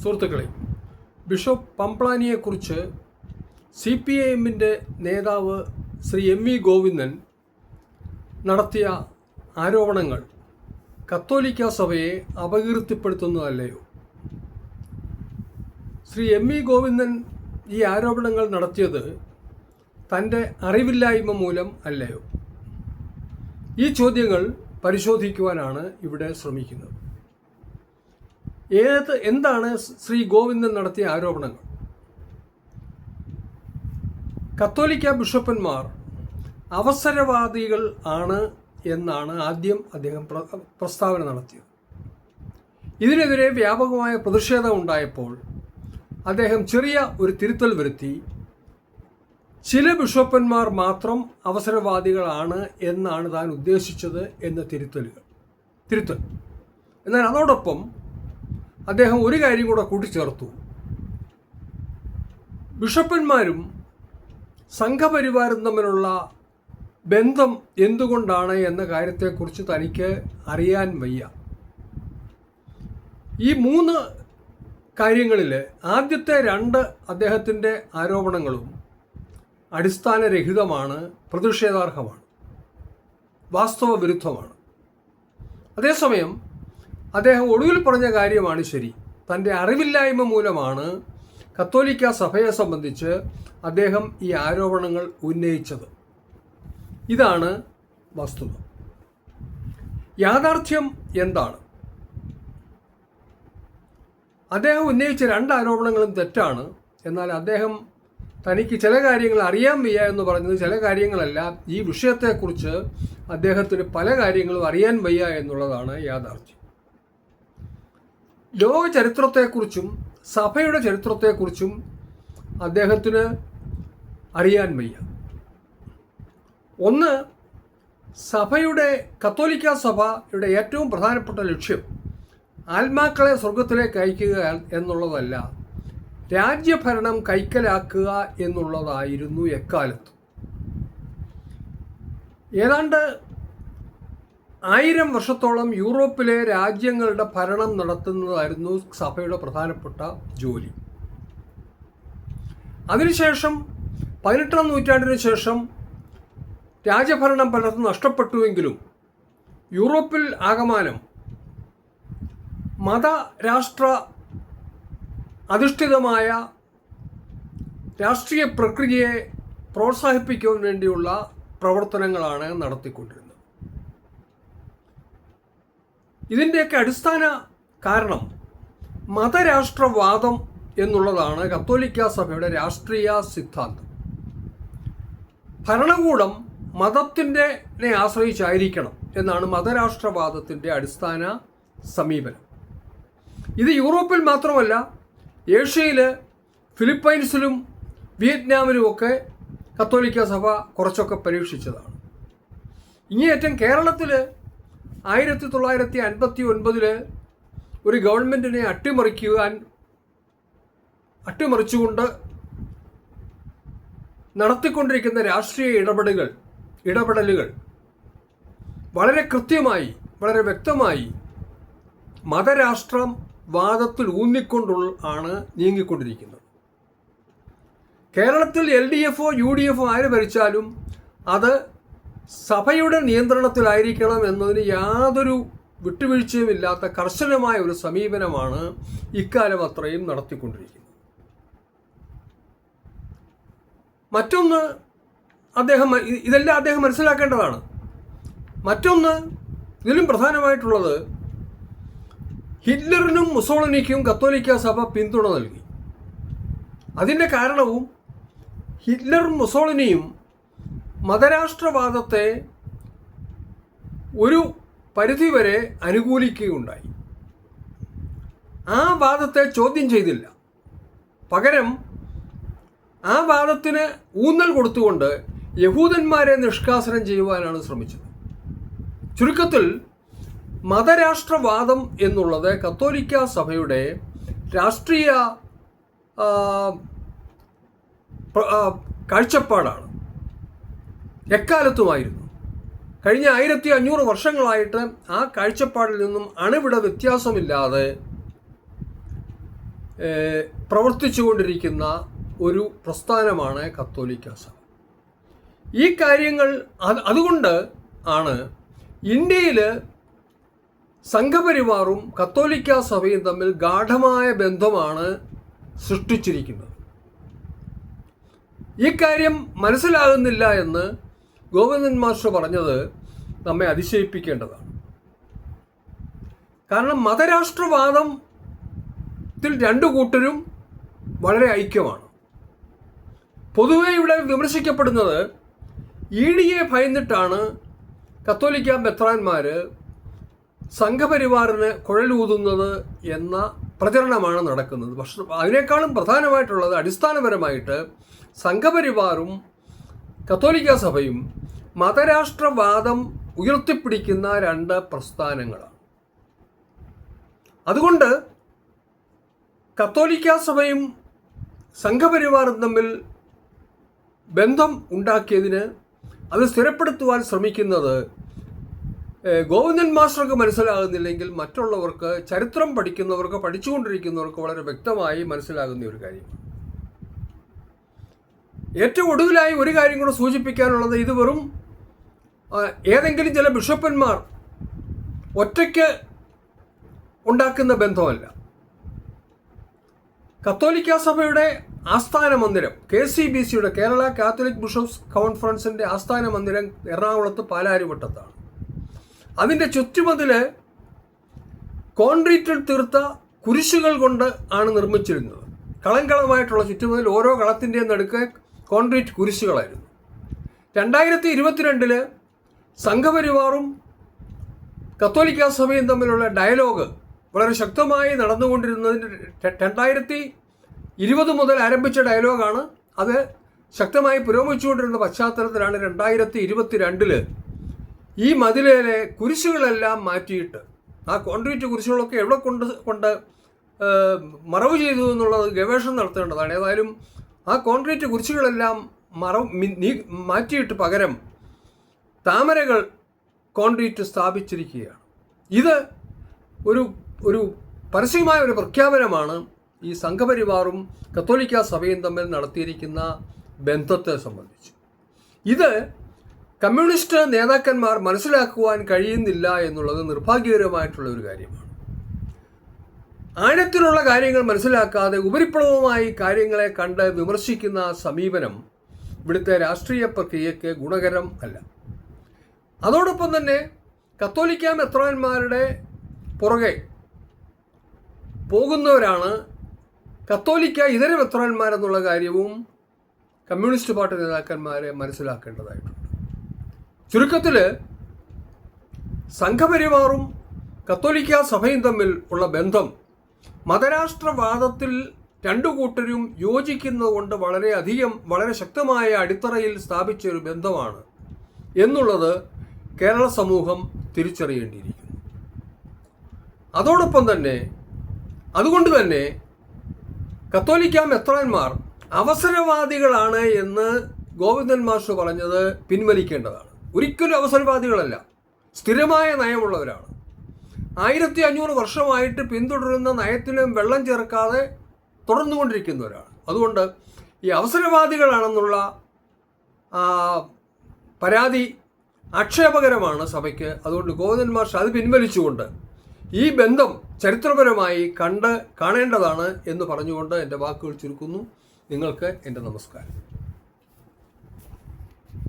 സുഹൃത്തുക്കളെ, ബിഷപ്പ് പംപ്ലാനിയെക്കുറിച്ച് CPIM-ൻ്റെ നേതാവ് Shri M V Govindan നടത്തിയ ആരോപണങ്ങൾ കത്തോലിക്ക സഭയെ അപകീർത്തിപ്പെടുത്തുന്നതല്ലയോ? ശ്രീ M V ഗോവിന്ദൻ ഈ ആരോപണങ്ങൾ നടത്തിയത് തൻ്റെ അറിവില്ലായ്മ മൂലം അല്ലയോ? ഈ ചോദ്യങ്ങൾ പരിശോധിക്കുവാനാണ് ഇവിടെ ശ്രമിക്കുന്നത്. എന്താണ് ശ്രീ ഗോവിന്ദൻ നടത്തിയ ആരോപണങ്ങൾ? കത്തോലിക്ക ബിഷപ്പന്മാർ അവസരവാദികൾ ആണ് എന്നാണ് ആദ്യം അദ്ദേഹം പ്രസ്താവന നടത്തിയത്. ഇതിനെതിരെ വ്യാപകമായ പ്രതിഷേധം ഉണ്ടായപ്പോൾ അദ്ദേഹം ചെറിയ ഒരു തിരുത്തൽ വരുത്തി. ചില ബിഷപ്പന്മാർ മാത്രം അവസരവാദികളാണ് എന്നാണ് താൻ ഉദ്ദേശിച്ചത് എന്ന തിരുത്തൽ. എന്നാൽ അതോടൊപ്പം അദ്ദേഹം ഒരു കാര്യം കൂടെ കൂട്ടിച്ചേർത്തു. ബിഷപ്പന്മാരും സംഘപരിവാരം തമ്മിലുള്ള ബന്ധം എന്തുകൊണ്ടാണ് എന്ന കാര്യത്തെക്കുറിച്ച് തനിക്ക് അറിയാൻ വയ്യ. ഈ 3 കാര്യങ്ങളിൽ ആദ്യത്തെ 2 അദ്ദേഹത്തിൻ്റെ ആരോപണങ്ങളും അടിസ്ഥാനരഹിതമാണ്, പ്രതിഷേധാർഹമാണ്, വാസ്തവ വിരുദ്ധമാണ്. അതേസമയം അദ്ദേഹം ഒടുവിൽ പറഞ്ഞ കാര്യമാണ് ശരി. തൻ്റെ അറിവില്ലായ്മ മൂലമാണ് കത്തോലിക്ക സഭയെ സംബന്ധിച്ച് അദ്ദേഹം ഈ ആരോപണങ്ങൾ ഉന്നയിച്ചത്. ഇതാണ് വസ്തുത. യാഥാർത്ഥ്യം എന്താണ്? അദ്ദേഹം ഉന്നയിച്ച 2 ആരോപണങ്ങളും തെറ്റാണ്. എന്നാൽ അദ്ദേഹം തനിക്ക് ചില കാര്യങ്ങൾ അറിയാൻ വയ്യ എന്ന് പറഞ്ഞത് ചില കാര്യങ്ങളല്ല. ഈ വിഷയത്തെക്കുറിച്ച് അദ്ദേഹത്തിന് പല കാര്യങ്ങളും അറിയാൻ വയ്യ എന്നുള്ളതാണ് യാഥാർത്ഥ്യം. ലോക ചരിത്രത്തെക്കുറിച്ചും സഭയുടെ ചരിത്രത്തെക്കുറിച്ചും അദ്ദേഹത്തിന് അറിയാൻ വയ്യ. ഒന്ന്, കത്തോലിക്ക സഭയുടെ ഏറ്റവും പ്രധാനപ്പെട്ട ലക്ഷ്യം ആത്മാക്കളെ സ്വർഗത്തിലേക്ക് അയക്കുക എന്നുള്ളതല്ല, രാജ്യഭരണം കൈക്കലാക്കുക എന്നുള്ളതായിരുന്നു എക്കാലത്തും. ഏതാണ്ട് 1000 വർഷത്തോളം യൂറോപ്പിലെ രാജ്യങ്ങളുടെ ഭരണം നടത്തുന്നതായിരുന്നു സഭയുടെ പ്രധാനപ്പെട്ട ജോലി. അതിനുശേഷം 18ാം നൂറ്റാണ്ടിന് ശേഷം രാജഭരണം പലർക്കും നഷ്ടപ്പെട്ടുവെങ്കിലും യൂറോപ്പിൽ ആകമാനം മതരാഷ്ട്ര അധിഷ്ഠിതമായ രാഷ്ട്രീയ പ്രക്രിയയെ പ്രോത്സാഹിപ്പിക്കുവാൻ വേണ്ടിയുള്ള പ്രവർത്തനങ്ങളാണ് നടത്തിക്കൊണ്ടിരുന്നത്. ഇതിൻ്റെയൊക്കെ അടിസ്ഥാന കാരണം മതരാഷ്ട്രവാദം എന്നുള്ളതാണ് കത്തോലിക്ക സഭയുടെ രാഷ്ട്രീയ സിദ്ധാന്തം. ഭരണകൂടം മതത്തിനെ ആശ്രയിച്ചായിരിക്കണം എന്നാണ് മതരാഷ്ട്രവാദത്തിൻ്റെ അടിസ്ഥാന സമീപനം. ഇത് യൂറോപ്പിൽ മാത്രമല്ല, ഏഷ്യയിൽ, ഫിലിപ്പൈൻസിലും വിയറ്റ്നാമിലുമൊക്കെ കത്തോലിക്ക സഭ കുറച്ചൊക്കെ പരീക്ഷിച്ചതാണ്. ഇങ്ങേയറ്റം കേരളത്തിൽ 1959 ഒരു ഗവൺമെൻറ്റിനെ അട്ടിമറിച്ചുകൊണ്ട് നടത്തിക്കൊണ്ടിരിക്കുന്ന രാഷ്ട്രീയ ഇടപെടലുകൾ വളരെ കൃത്യമായി, വളരെ വ്യക്തമായി മതരാഷ്ട്രവാദത്തിൽ ഊന്നിക്കൊണ്ടാണ് നീങ്ങിക്കൊണ്ടിരിക്കുന്നത്. കേരളത്തിൽ LDF-ഓ UDF-ഓ ആര് ഭരിച്ചാലും അത് സഭയുടെ നിയന്ത്രണത്തിലായിരിക്കണം എന്നതിന് യാതൊരു വിട്ടുവീഴ്ചയുമില്ലാത്ത കർശനമായ ഒരു സമീപനമാണ് ഇക്കാലം അത്രയും നടത്തിക്കൊണ്ടിരിക്കുന്നത്. മറ്റൊന്ന്, ഇതെല്ലാം അദ്ദേഹം മനസ്സിലാക്കേണ്ടതാണ്. മറ്റൊന്ന്, ഇതിലും പ്രധാനമായിട്ടുള്ളത്, ഹിറ്റ്ലറിനും മുസോളിനിക്കും കത്തോലിക്ക സഭ പിന്തുണ നൽകി. അതിൻ്റെ കാരണവും ഹിറ്റ്ലറും മുസോളിനിയും മതരാഷ്ട്രവാദത്തെ ഒരു പരിധിവരെ അനുകൂലിക്കുകയുണ്ടായി. ആ വാദത്തെ ചോദ്യം ചെയ്തില്ല. പകരം ആ വാദത്തിന് ഊന്നൽ കൊടുത്തുകൊണ്ട് യഹൂദന്മാരെ നിഷ്കാസനം ചെയ്യുവാനാണ് ശ്രമിച്ചത്. ചുരുക്കത്തിൽ മതരാഷ്ട്രവാദം എന്നുള്ളത് കത്തോലിക്ക സഭയുടെ രാഷ്ട്രീയ കാഴ്ചപ്പാടാണ്. എക്കാലത്തുമായിരുന്നു. കഴിഞ്ഞ 1500 വർഷങ്ങളായിട്ട് ആ കാഴ്ചപ്പാടിൽ നിന്നും അണുവിട വ്യത്യാസമില്ലാതെ പ്രവർത്തിച്ചുകൊണ്ടിരിക്കുന്ന ഒരു പ്രസ്ഥാനമാണ് കത്തോലിക്ക സഭ. ഈ കാര്യങ്ങൾ അതുകൊണ്ട് ആണ് ഇന്ത്യയിൽ സംഘപരിവാറും കത്തോലിക്ക സഭയും തമ്മിൽ ഗാഢമായ ബന്ധമാണ് സൃഷ്ടിച്ചിരിക്കുന്നത്. ഈ കാര്യം മനസ്സിലാകുന്നില്ല എന്ന് ഗോവിന്ദൻ മാസ്റ്റർ പറഞ്ഞത് നമ്മെ അതിശയിപ്പിക്കേണ്ടതാണ്. കാരണം മതരാഷ്ട്രവാദത്തിൽ രണ്ടു കൂട്ടരും വളരെ ഐക്യമാണ്. പൊതുവെ ഇവിടെ വിമർശിക്കപ്പെടുന്നത് EDയെ ഭയന്നിട്ടാണ് കത്തോലിക്ക മെത്രാന്മാർ സംഘപരിവാറിന് കുഴലൂതുന്നത് എന്ന പ്രചരണമാണ് നടക്കുന്നത്. പക്ഷെ അതിനേക്കാളും പ്രധാനമായിട്ടുള്ളത് അടിസ്ഥാനപരമായിട്ട് സംഘപരിവാറും കത്തോലിക്ക സഭയും മതരാഷ്ട്രവാദം ഉയർത്തിപ്പിടിക്കുന്ന രണ്ട് പ്രസ്ഥാനങ്ങളാണ്. അതുകൊണ്ട് കത്തോലിക്ക സഭയും സംഘപരിവാറും തമ്മിൽ ബന്ധം ഉണ്ടാക്കിയതിന് അത് സ്ഥിരപ്പെടുത്തുവാൻ ശ്രമിക്കുന്നത് ഗോവിന്ദൻ മാസ്റ്റർക്ക് മനസ്സിലാകുന്നില്ലെങ്കിൽ മറ്റുള്ളവർക്ക്, ചരിത്രം പഠിക്കുന്നവർക്ക്, പഠിച്ചുകൊണ്ടിരിക്കുന്നവർക്ക് വളരെ വ്യക്തമായി മനസ്സിലാകുന്ന ഒരു കാര്യമാണ്. ഏറ്റവും ഒടുവിലായി ഒരു കാര്യം കൂടെ സൂചിപ്പിക്കാനുള്ളത്, ഇത് വെറും ഏതെങ്കിലും ചില ബിഷപ്പന്മാർ ഒറ്റയ്ക്ക് ഉണ്ടാക്കുന്ന ബന്ധമല്ല. കത്തോലിക്ക സഭയുടെ ആസ്ഥാന മന്ദിരം KCBCയുടെ കേരള കാത്തലിക് ബിഷപ്സ് കോൺഫറൻസിൻ്റെ ആസ്ഥാന മന്ദിരം എറണാകുളത്ത് പാലാരിവട്ടത്താണ്. അതിൻ്റെ ചുറ്റുമതിൽ കോൺക്രീറ്റിൽ തീർത്ത കുരിശുകൾ കൊണ്ട് ആണ് നിർമ്മിച്ചിരുന്നത്. കളങ്കളമായിട്ടുള്ള ചുറ്റുമതിൽ ഓരോ കളത്തിൻ്റെയും നടുക്ക് കോൺക്രീറ്റ് കുരിശുകളായിരുന്നു. 2022 സംഘപരിവാറും കത്തോലിക്ക സഭയും തമ്മിലുള്ള ഡയലോഗ് വളരെ ശക്തമായി നടന്നുകൊണ്ടിരുന്നതിന് 2020 മുതൽ ആരംഭിച്ച ഡയലോഗാണ്. അത് ശക്തമായി പുരോഗമിച്ചുകൊണ്ടിരുന്ന പശ്ചാത്തലത്തിലാണ് 2022 ഈ മതിലിലെ കുരിശുകളെല്ലാം മാറ്റിയിട്ട്, ആ കോൺക്രീറ്റ് കുരിശുകളൊക്കെ എവിടെ കൊണ്ട് മറവ് ചെയ്തു എന്നുള്ളത് ഗവേഷണം നടത്തേണ്ടതാണ്. ഏതായാലും ആ കോൺക്രീറ്റ് കുരിശുകളെല്ലാം മാറ്റിയിട്ട് പകരം താമരകൾ കോൺക്രീറ്റ് സ്ഥാപിച്ചിരിക്കുകയാണ്. ഇത് ഒരു പരസ്യമായ ഒരു പ്രഖ്യാപനമാണ് ഈ സംഘപരിവാറും കത്തോലിക്ക സഭയും തമ്മിൽ നടത്തിയിരിക്കുന്ന ബന്ധത്തെ സംബന്ധിച്ച്. ഇത് കമ്മ്യൂണിസ്റ്റ് നേതാക്കന്മാർ മനസ്സിലാക്കുവാൻ കഴിയുന്നില്ല എന്നുള്ളത് നിർഭാഗ്യകരമായിട്ടുള്ള ഒരു കാര്യമാണ്. ആഴത്തിലുള്ള കാര്യങ്ങൾ മനസ്സിലാക്കാതെ ഉപരിപ്ലവമായി കാര്യങ്ങളെ കണ്ട് വിമർശിക്കുന്ന സമീപനം ഇവിടുത്തെ രാഷ്ട്രീയ പ്രക്രിയയ്ക്ക് ഗുണകരം അല്ല. അതോടൊപ്പം തന്നെ കത്തോലിക്ക മെത്രാന്മാരുടെ പുറകെ പോകുന്നവരാണ് കത്തോലിക്ക ഇതര മെത്രാന്മാരെന്നുള്ള കാര്യവും കമ്മ്യൂണിസ്റ്റ് പാർട്ടി നേതാക്കന്മാരെ മനസ്സിലാക്കേണ്ടതായിട്ടുണ്ട്. ചുരുക്കത്തിൽ സംഘപരിവാറും കത്തോലിക്ക സഭയും തമ്മിൽ ഉള്ള ബന്ധം മതരാഷ്ട്രവാദത്തിൽ രണ്ടു കൂട്ടരും യോജിക്കുന്നതുകൊണ്ട് വളരെ ശക്തമായ അടിത്തറയിൽ സ്ഥാപിച്ച ഒരു ബന്ധമാണ് എന്നുള്ളത് കേരള സമൂഹം തിരിച്ചറിയേണ്ടിയിരിക്കുന്നു. അതോടൊപ്പം തന്നെ അതുകൊണ്ട് തന്നെ കത്തോലിക്ക മെത്രാന്മാർ അവസരവാദികളാണ് എന്ന് ഗോവിന്ദൻ മാസ്റ്റർ പറഞ്ഞത് പിൻവലിക്കേണ്ടതാണ്. ഒരിക്കലും അവസരവാദികളല്ല, സ്ഥിരമായ നയമുള്ളവരാണ്. 1500 വർഷമായിട്ട് പിന്തുടരുന്ന നയത്തിലും വെള്ളം ചേർക്കാതെ തുടർന്നുകൊണ്ടിരിക്കുന്നവരാണ്. അതുകൊണ്ട് ഈ അവസരവാദികളാണെന്നുള്ള പരാതി ആക്ഷേപകരമാണ് സഭയ്ക്ക്. അതുകൊണ്ട് ഗോവിന്ദൻ മാസ്റ്റർ അത് പിൻവലിച്ചുകൊണ്ട് ഈ ബന്ധം ചരിത്രപരമായി കാണേണ്ടതാണ് എന്ന് പറഞ്ഞുകൊണ്ട് എൻ്റെ വാക്കുകൾ ചുരുക്കുന്നു. നിങ്ങൾക്ക് എൻ്റെ നമസ്കാരം.